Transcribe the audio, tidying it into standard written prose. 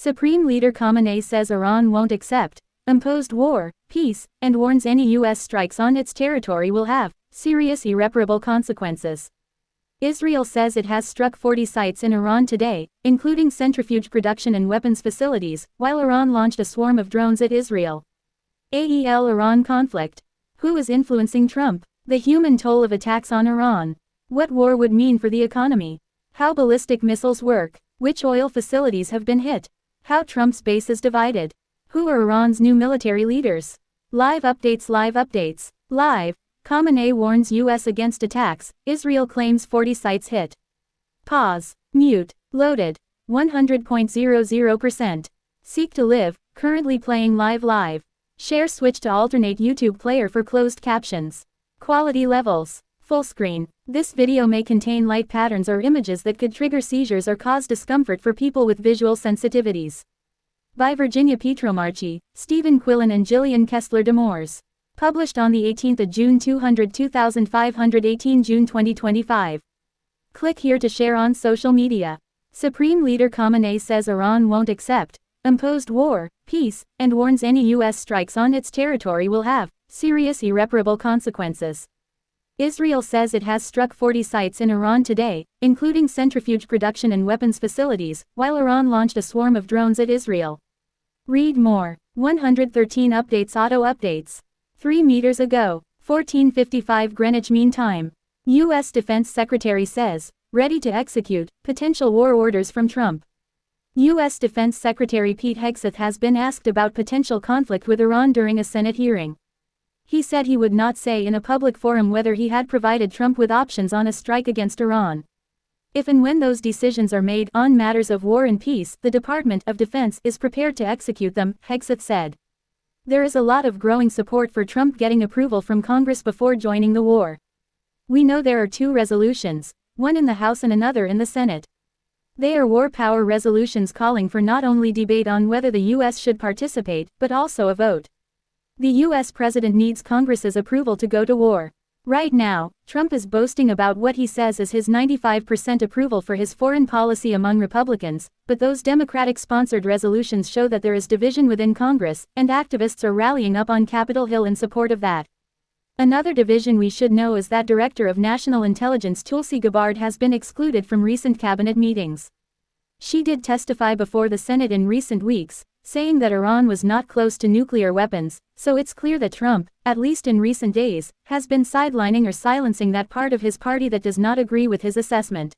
Supreme Leader Khamenei says Iran won't accept imposed war, peace, and warns any U.S. strikes on its territory will have serious irreparable consequences. Israel says it has struck 40 sites in Iran today, including centrifuge production and weapons facilities, while Iran launched a swarm of drones at Israel. Iran conflict. Who is influencing Trump? The human toll of attacks on Iran. What war would mean for the economy? How ballistic missiles work. Which oil facilities have been hit? How Trump's base is divided. Who are Iran's new military leaders? Live updates. Live. Khamenei warns U.S. against attacks, Israel claims 40 sites hit. Pause. Mute. Loaded. 100.00%. Seek to live, currently playing live. Share switch to alternate YouTube player for closed captions. Quality levels. Full screen. This video may contain light patterns or images that could trigger seizures or cause discomfort for people with visual sensitivities. By Virginia Petromarchi, Stephen Quillen and Gillian Kessler Demores. Published on the 18th of June 2518 June 2025. Click here to share on social media. Supreme Leader Khamenei says Iran won't accept imposed war, peace, and warns any U.S. strikes on its territory will have serious irreparable consequences. Israel says it has struck 40 sites in Iran today, including centrifuge production and weapons facilities, while Iran launched a swarm of drones at Israel. Read more. 113 updates. Auto updates. 3 meters ago, 14:55 Greenwich Mean Time. U.S. Defense Secretary says, ready to execute potential war orders from Trump. U.S. Defense Secretary Pete Hegseth has been asked about potential conflict with Iran during a Senate hearing. He said he would not say in a public forum whether he had provided Trump with options on a strike against Iran. If and when those decisions are made on matters of war and peace, the Department of Defense is prepared to execute them, Hegseth said. There is a lot of growing support for Trump getting approval from Congress before joining the war. We know there are 2 resolutions, one in the House and another in the Senate. They are war power resolutions calling for not only debate on whether the U.S. should participate, but also a vote. The U.S. president needs Congress's approval to go to war. Right now, Trump is boasting about what he says is his 95% approval for his foreign policy among Republicans, but those Democratic-sponsored resolutions show that there is division within Congress, and activists are rallying up on Capitol Hill in support of that. Another division we should know is that Director of National Intelligence Tulsi Gabbard has been excluded from recent cabinet meetings. She did testify before the Senate in recent weeks, saying that Iran was not close to nuclear weapons, so it's clear that Trump, at least in recent days, has been sidelining or silencing that part of his party that does not agree with his assessment.